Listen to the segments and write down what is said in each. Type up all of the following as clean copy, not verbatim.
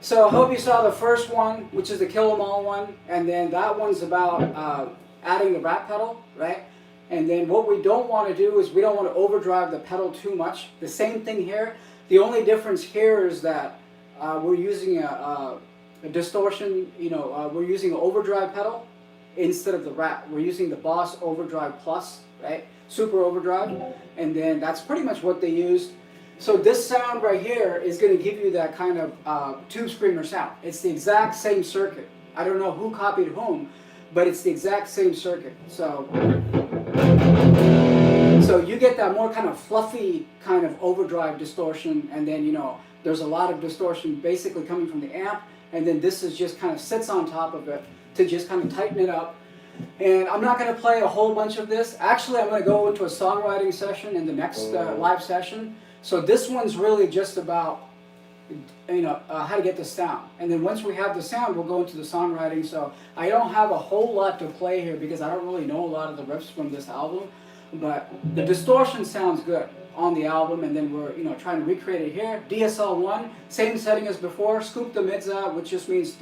So I hope you saw the first one, which is the Kill 'Em All one, and then that one's about adding the rat pedal, right? And then what we don't want to do is we don't want to overdrive the pedal too much. The same thing here. The only difference here is that we're using a distortion, we're using an overdrive pedal instead of the rat. We're using the Boss Overdrive Plus, right? Super overdrive. And then that's pretty much what they used. So this sound right here is going to give you that kind of tube screamer sound. It's the exact same circuit. I don't know who copied whom, but it's the exact same circuit. So you get that more kind of fluffy kind of overdrive distortion, and then there's a lot of distortion basically coming from the amp, and then this is just kind of sits on top of it to just kind of tighten it up. And I'm not going to play a whole bunch of this. Actually, I'm going to go into a songwriting session in the next live session. So this one's really just about how to get the sound. And then once we have the sound, we'll go into the songwriting. So I don't have a whole lot to play here because I don't really know a lot of the riffs from this album. But the distortion sounds good on the album, and then we're trying to recreate it here. DSL1, same setting as before. Scoop the mids out, which just means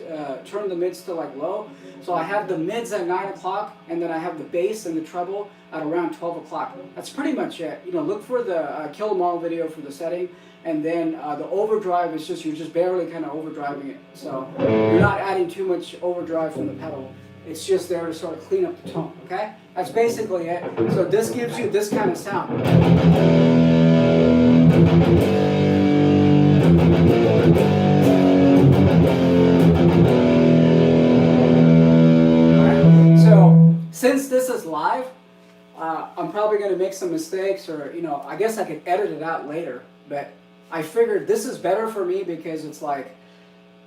turn the mids to like low. So I have the mids at 9 o'clock, and then I have the bass and the treble at around 12 o'clock. That's pretty much it. Look for the Kill 'Em All video for the setting, and then the overdrive is you're just barely kind of overdriving it. So you're not adding too much overdrive from the pedal. It's just there to sort of clean up the tone, okay? That's basically it. So this gives you this kind of sound. Alright, so since this is live, I'm probably going to make some mistakes, or I guess I could edit it out later, but I figured this is better for me because it's like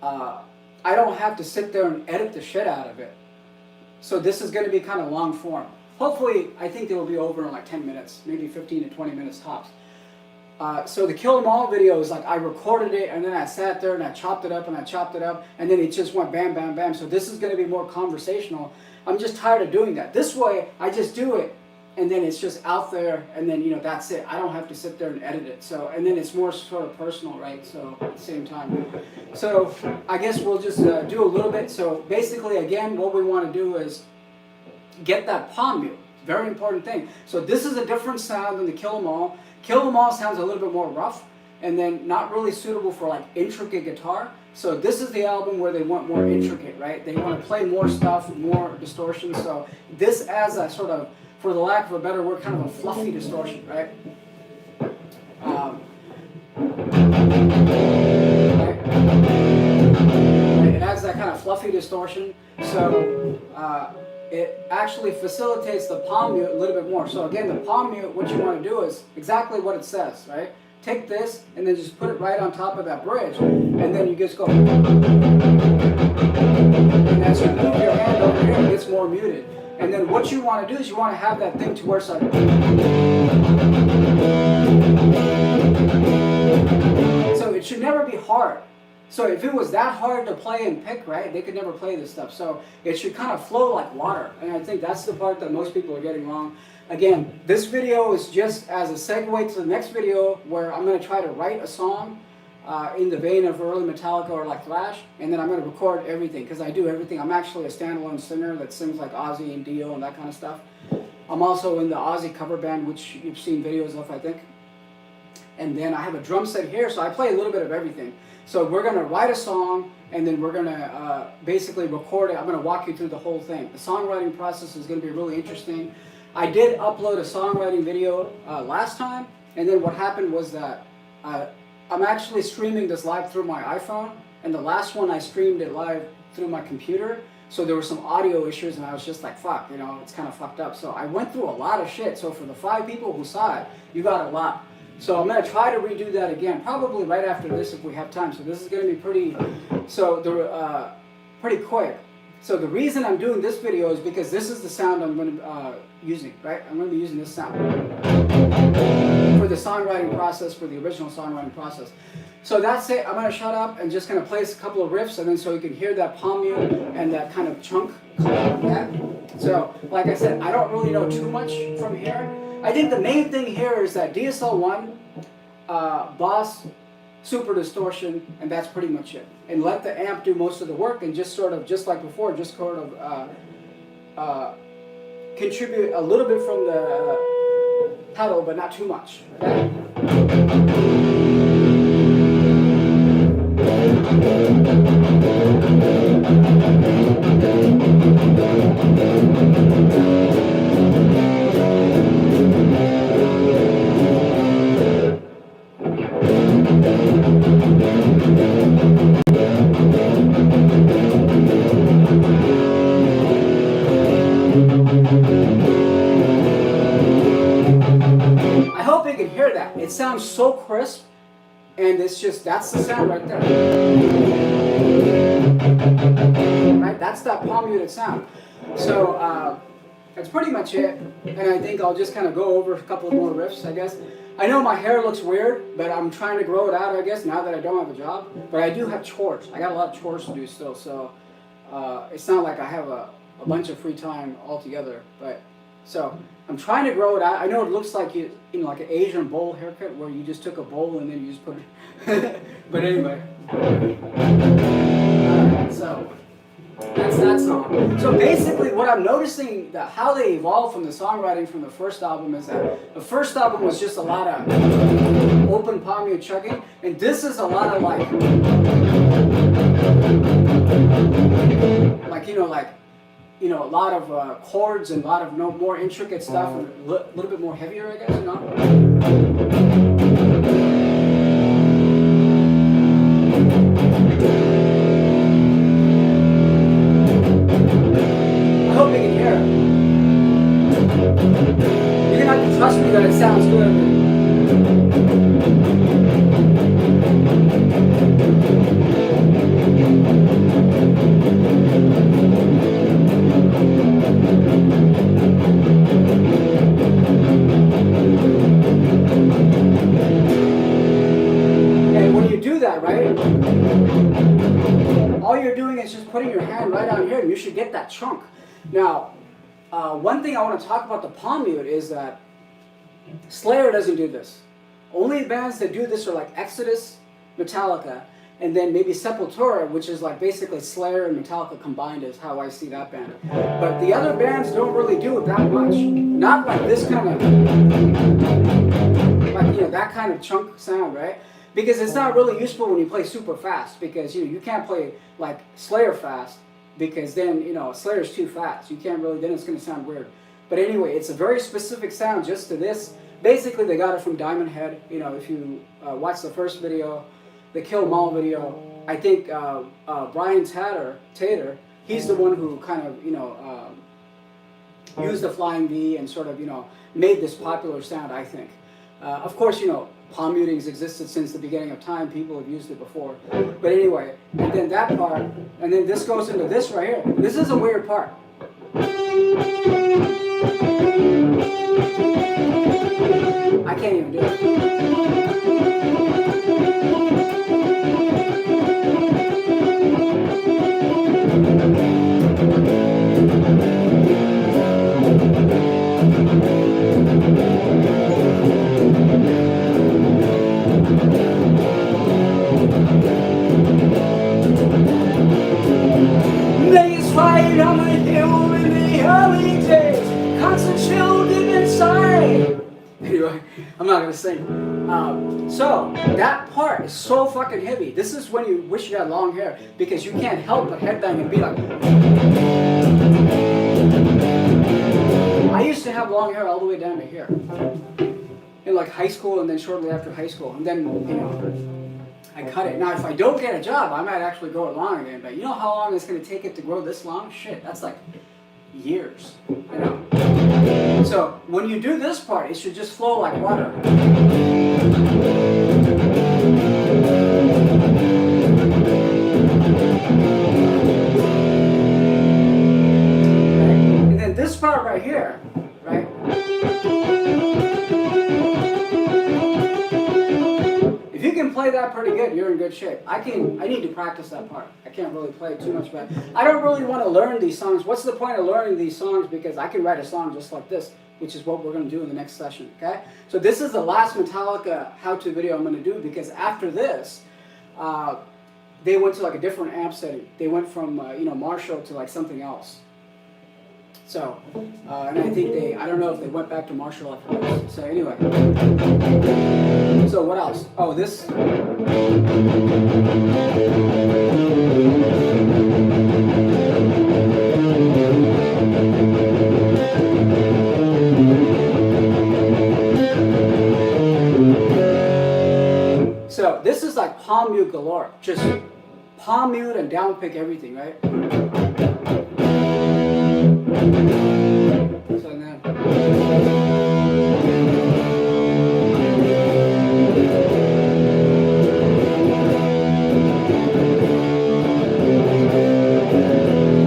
I don't have to sit there and edit the shit out of it. So this is going to be kind of long form. Hopefully, I think it will be over in like 10 minutes, maybe 15 to 20 minutes tops. So the Kill 'Em All video is like I recorded it, and then I sat there and I chopped it up and I chopped it up, and then it just went bam, bam, bam. So this is going to be more conversational. I'm just tired of doing that. This way, I just do it, and then it's just out there, and then that's it. I don't have to sit there and edit it. So, and then it's more sort of personal, right? So at the same time. So I guess we'll just do a little bit. So basically, again, what we want to do is get that palm mute. Very important thing. So this is a different sound than the Kill 'Em All. Kill 'Em All sounds a little bit more rough, and then not really suitable for like intricate guitar. So this is the album where they want more intricate, right? They want to play more stuff, more distortion. So this adds a sort of, for the lack of a better word, kind of a fluffy distortion, right? It adds that kind of fluffy distortion. So it actually facilitates the palm mute a little bit more. So again, the palm mute, what you want to do is exactly what it says, right? Take this and then just put it right on top of that bridge, and then you just go. And as you move your hand over here, it gets more muted. And then what you want to do is you want to have that thing to where it's like. So it should never be hard. So if it was that hard to play and pick, right, they could never play this stuff. So it should kind of flow like water. And I think that's the part that most people are getting wrong. Again, this video is just as a segue to the next video where I'm going to try to write a song in the vein of early Metallica or like Thrash, and then I'm going to record everything, because I do everything. I'm actually a standalone singer that sings like Ozzy and Dio and that kind of stuff. I'm also in the Ozzy cover band, which you've seen videos of, I think. And then I have a drum set here, so I play a little bit of everything. So we're going to write a song, and then we're going to basically record it. I'm going to walk you through the whole thing. The songwriting process is going to be really interesting. I did upload a songwriting video last time, and then what happened was that I'm actually streaming this live through my iPhone, and the last one I streamed it live through my computer, so there were some audio issues, and I was just like, fuck, it's kind of fucked up. So I went through a lot of shit. So for the 5 people who saw it, you got a lot. So I'm going to try to redo that again, probably right after this if we have time. So this is going to be pretty quick. So the reason I'm doing this video is because this is the sound I'm going to be using, right? I'm going to be using this sound for the songwriting process, for the original songwriting process. So that's it. I'm going to shut up and just going to play a couple of riffs, and then so you can hear that palm mute and that kind of chunk. Okay? So, like I said, I don't really know too much from here. I think the main thing here is that DSL1, Boss super distortion, and that's pretty much it. And let the amp do most of the work, and just sort of, just like before, just sort of contribute a little bit from the pedal, but not too much. Okay? I hope you can hear that. It sounds so crisp, and it's just, that's the sound right there. Right? That's that palm muted sound. So that's pretty much it. And I think I'll just kind of go over a couple more riffs, I guess. I know my hair looks weird, but I'm trying to grow it out, I guess, now that I don't have a job. But I do have chores. I got a lot of chores to do still, so it's not like I have a bunch of free time altogether. But so I'm trying to grow it out. I know it looks like like an Asian bowl haircut where you just took a bowl and then you just put it. But anyway. So that's that song. So basically what I'm noticing, that how they evolved from the songwriting from the first album, is that the first album was just a lot of open palm mute chugging, and this is a lot of like a lot of chords and a lot of more intricate stuff, and a little bit more heavier, I guess, you know? I hope you can hear it. You're gonna have to trust me that it sounds good. Right? All you're doing is just putting your hand right on here, and you should get that chunk. Now, one thing I want to talk about the palm mute is that Slayer doesn't do this. Only bands that do this are like Exodus, Metallica, and then maybe Sepultura, which is like basically Slayer and Metallica combined is how I see that band. But the other bands don't really do it that much. Not like this kind of, like, that kind of chunk sound, right? Because it's not really useful when you play super fast, because you can't play like Slayer fast, because then Slayer's too fast. You can't really, then it's going to sound weird. But anyway, it's a very specific sound just to this. Basically, they got it from Diamondhead. If you watch the first video, the Kill 'Em All video, I think Brian Tater, he's the one who kind of used the Flying V and sort of made this popular sound, I think. Of course, palm mutings existed since the beginning of time. People have used it before. But anyway, and then that part, and then this goes into this right here. This is a weird part. I can't even do it. Niggas fight on the hill in the early days, constant chill deep inside. Anyway, I'm not gonna sing. So that part is so fucking heavy. This is when you wish you had long hair, because you can't help but headbang and be like. I used to have long hair all the way down to here, in like high school, and then shortly after high school, and then I cut it. Now, if I don't get a job, I might actually grow it long again. But you know how long it's going to take it to grow this long? Shit, that's like years. I know. So when you do this part, it should just flow like water. And then this part right here, right? If you can play that pretty good, you're in good shape. I need to practice that part. I can't really play it too much, but I don't really want to learn these songs. What's the point of learning these songs? Because I can write a song just like this which is what we're going to do in the next session, okay? So this is the last Metallica how-to video I'm going to do, because after this, they went to like a different amp setting. They went from, Marshall to like something else. So, and I think I don't know if they went back to Marshall after this. So anyway. So what else? Oh, this. So this is like palm mute galore. Just palm mute and down pick everything, right? So then.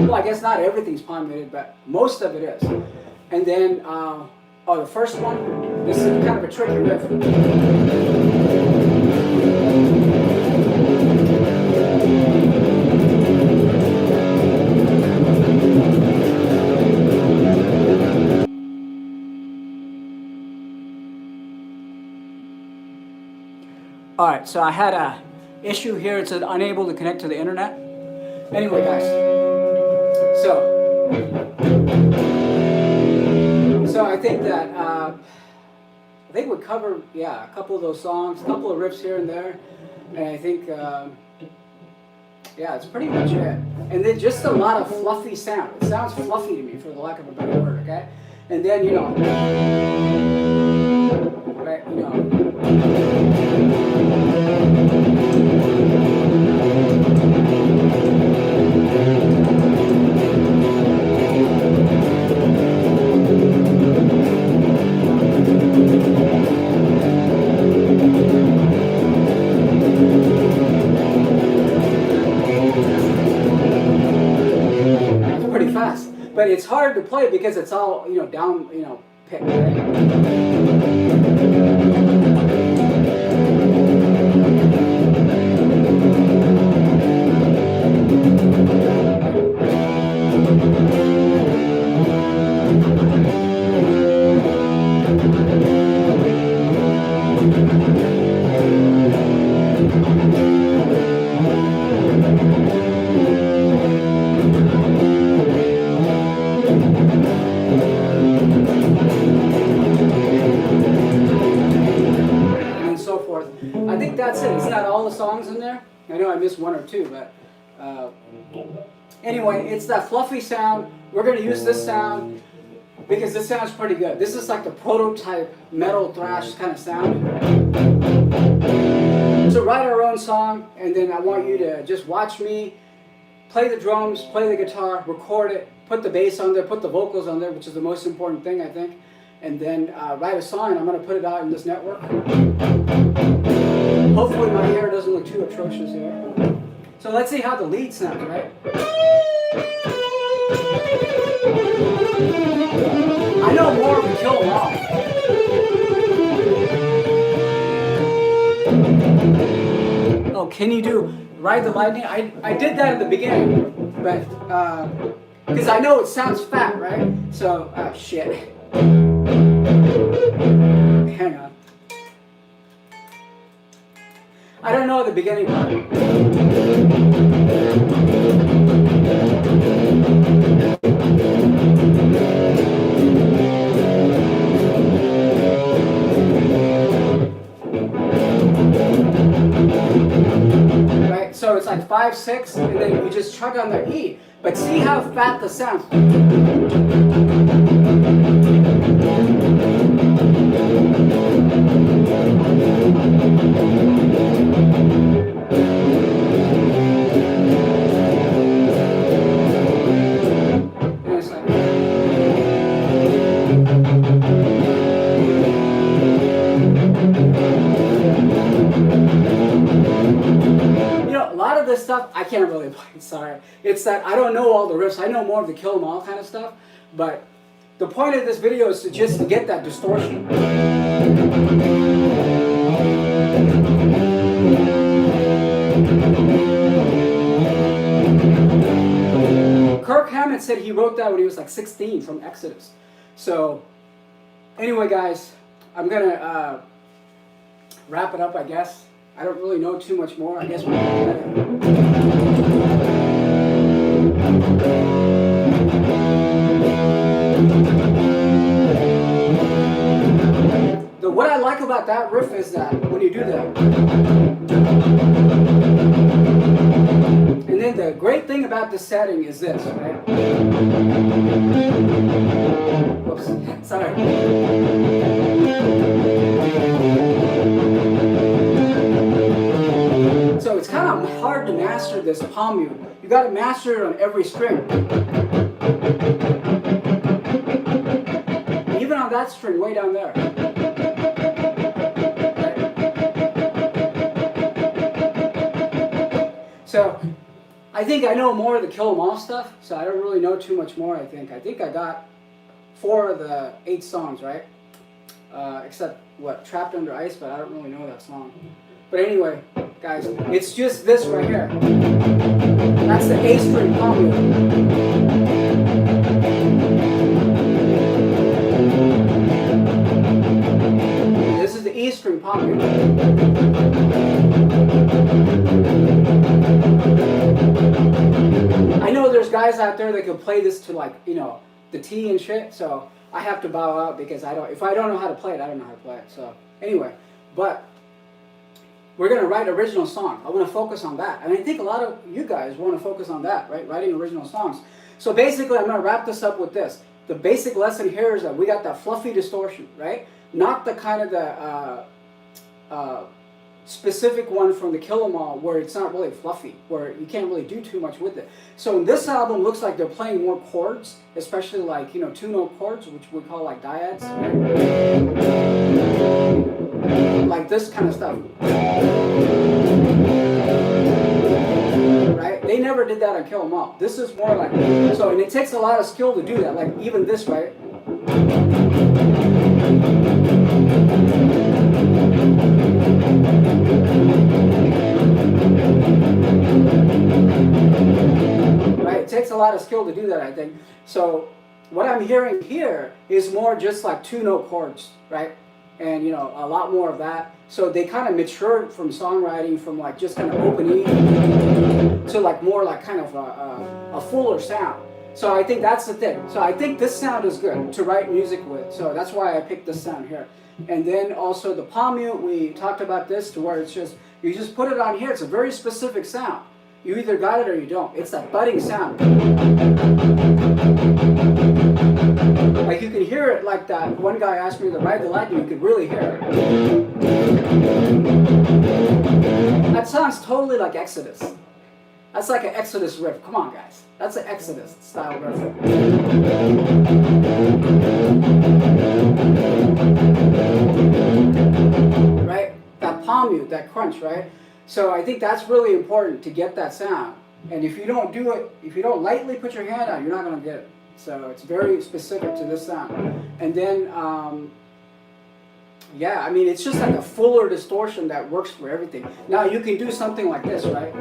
Well, I guess not everything's palm muted, but most of it is. And then, the first one, this is kind of a tricky riff. Alright, so I had a issue here. It said unable to connect to the internet. Anyway, guys. So I think that we covered, a couple of those songs, a couple of riffs here and there, and I think it's pretty much it. And then just a lot of fluffy sound. It sounds fluffy to me, for the lack of a better word, okay? And then right, but it's hard to play because it's all, down, picked, right? I think that's it. It's not all the songs in there. I know I missed one or two, but anyway, it's that fluffy sound. We're going to use this sound because this sounds pretty good. This is like the prototype metal thrash kind of sound. So write our own song, and then I want you to just watch me play the drums, play the guitar, record it, put the bass on there, put the vocals on there, which is the most important thing, I think. And then write a song, and I'm going to put it out in this network. Hopefully my hair doesn't look too atrocious here. So let's see how the lead sounds, right? I know more of the Kill 'Em All. Oh, can you do Ride the Lightning? I did that at the beginning, but because I know it sounds fat, right? So, shit. Hang on. I don't know the beginning part. Right, so it's like 5, 6, and then you just chug on the E. But see how fat the sound. This stuff I can't really play, sorry. It's that I don't know all the riffs. I know more of the Kill 'Em All kind of stuff, but the point of this video is to get that distortion. Kirk Hammett said he wrote that when he was like 16 from Exodus. So Anyway, guys, I'm gonna wrap it up, I guess. I don't really know too much more. I guess we're what I like about that riff is that when you do that, and then the great thing about this setting is this, right? Whoops, sorry. So it's kind of hard to master this palm mute. You got to master it on every string. Even on that string way down there. So I think I know more of the Kill 'Em All stuff, so I don't really know too much more. I think I got 4 of the 8 songs, right? Except what, Trapped Under Ice, but I don't really know that song. But anyway, guys, it's just this right here. That's the A string palm mute. This is the E string palm mute. I know there's guys out there that can play this to, like, you know, the T and shit, so I have to bow out because if I don't know how to play it, I don't know how to play it. So anyway, but we're going to write original songs. I want to focus on that. And I think a lot of you guys want to focus on that, right? Writing original songs. So basically, I'm going to wrap this up with this. The basic lesson here is that we got that fluffy distortion, right? Not the kind of the specific one from the Kill 'Em All where it's not really fluffy, where you can't really do too much with it. So in this album, looks like they're playing more chords, especially like, you know, 2-note chords, which we call like dyads, right? Like this kind of stuff, right? They never did that on Kill 'Em All. This is more like, so, and it takes a lot of skill to do that, like even this, right? Right, it takes a lot of skill to do that, I think. So what I'm hearing here is more just like 2-note chords, right? And, you know, a lot more of that. So they kind of matured from songwriting from like just kind of open E to like more like kind of a fuller sound. So I think that's the thing. So I think this sound is good to write music with. So that's why I picked this sound here. And then also the palm mute, we talked about this to where it's just, you just put it on here. It's a very specific sound. You either got it or you don't. It's that budding sound. Like you can hear it like that. One guy asked me to ride the lightning, you could really hear it. That sounds totally like Exodus. That's like an Exodus riff. Come on, guys. That's an Exodus style riff. Right? That palm mute, that crunch, right? So I think that's really important to get that sound. And if you don't do it, if you don't lightly put your hand on it, you're not going to get it. So it's very specific to this sound. And then, yeah, I mean, it's just like a fuller distortion that works for everything. Now you can do something like this, right?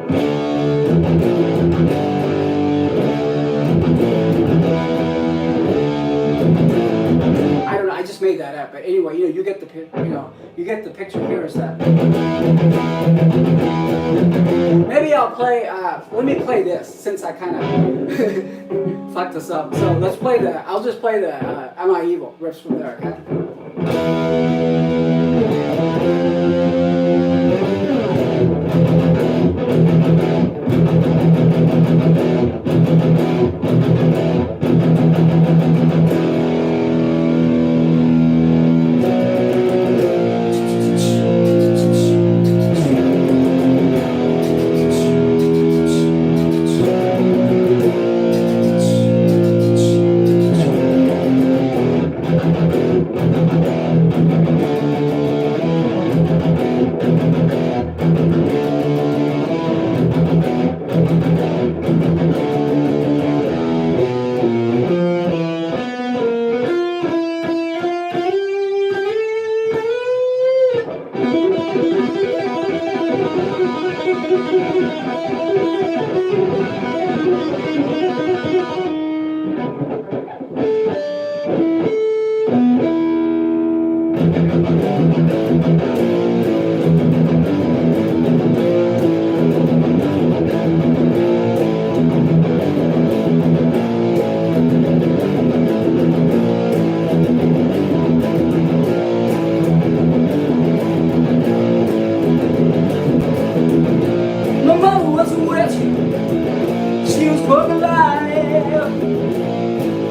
I don't know, I just made that up. But anyway, you know, you get the picture here is that. Maybe I'll play, let me play this since I kind of fucked this up. So let's play I'll just play the Am I Evil riffs from there, okay? but she was born alive.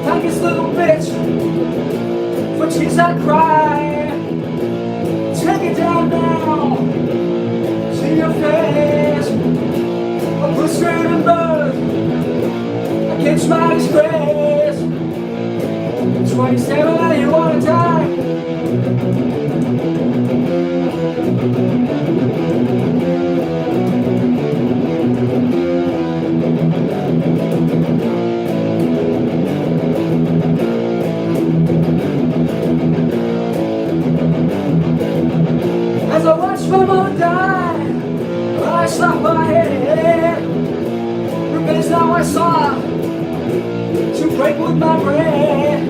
Thank this little bitch for tears I cry. Take it down now, see your face. I put straight in birth against my disgrace. 27 and you wanna die. As I watch my mother die, I slap my head. Revenge now I saw to break with my bread.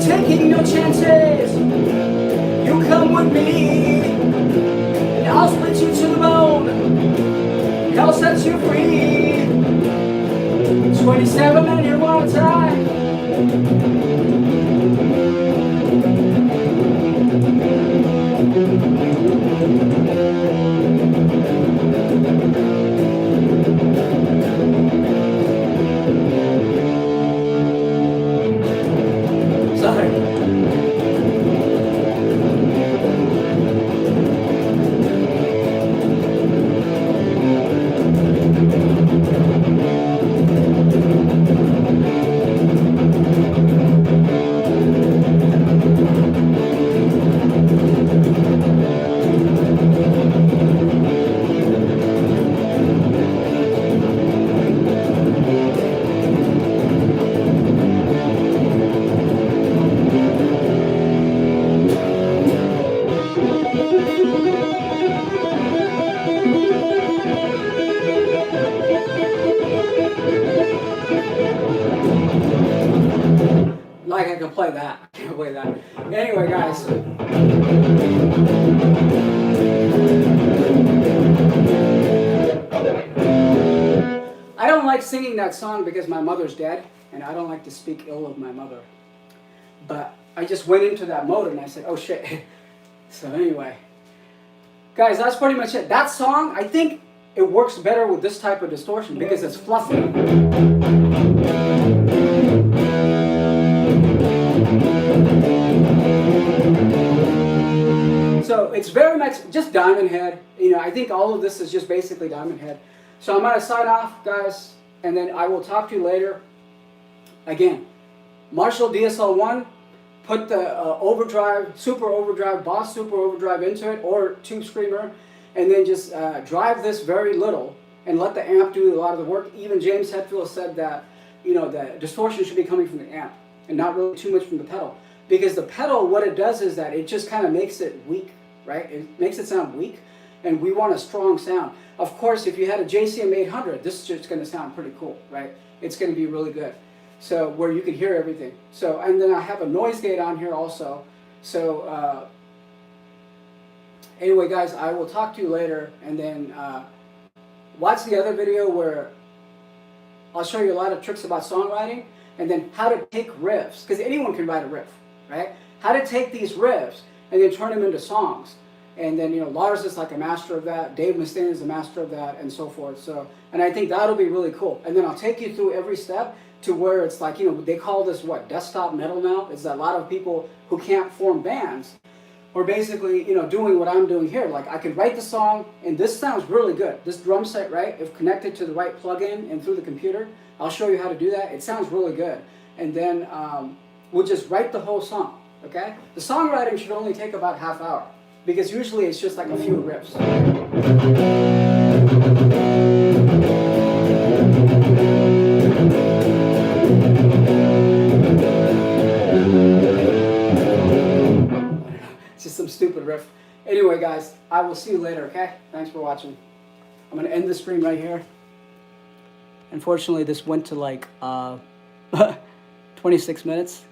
Taking no chances, you come with me, and I'll split you to the bone, and I'll set you free. 27 and you wanna die. Like I can play that. I can't play that. Anyway, guys. I don't like singing that song because my mother's dead, and I don't like to speak ill of my mother. But I just went into that mode and I said, oh shit. So anyway. Guys, that's pretty much it. That song, I think it works better with this type of distortion because it's fluffy. So it's very much just Diamondhead. You know, I think all of this is just basically Diamondhead. So I'm going to sign off, guys, and then I will talk to you later. Again, Marshall DSL1, put the overdrive, super overdrive, Boss super overdrive into it, or Tube Screamer, and then just drive this very little and let the amp do a lot of the work. Even James Hetfield said that, you know, the distortion should be coming from the amp and not really too much from the pedal. Because the pedal, what it does is that it just kind of makes it weak, right? It makes it sound weak, and we want a strong sound. Of course, if you had a JCM 800, this is just going to sound pretty cool, right? It's going to be really good. So, where you can hear everything. So, and then I have a noise gate on here also. So, anyway, guys, I will talk to you later, and then watch the other video where I'll show you a lot of tricks about songwriting, and then how to take riffs, because anyone can write a riff, right? How to take these riffs and then turn them into songs. And then, you know, Lars is like a master of that, Dave Mustaine is a master of that, and so forth. So, and I think that'll be really cool. And then I'll take you through every step to where it's like, you know, they call this what, desktop metal now? It's that a lot of people who can't form bands are basically, you know, doing what I'm doing here. Like, I could write the song, and this sounds really good. This drum set, right, if connected to the right plug-in and through the computer, I'll show you how to do that. It sounds really good. And then we'll just write the whole song, okay? The songwriting should only take about half hour, because usually it's just like a few riffs. It's just some stupid riff. Anyway, guys, I will see you later, okay? Thanks for watching. I'm going to end the stream right here. Unfortunately, this went to like 26 minutes.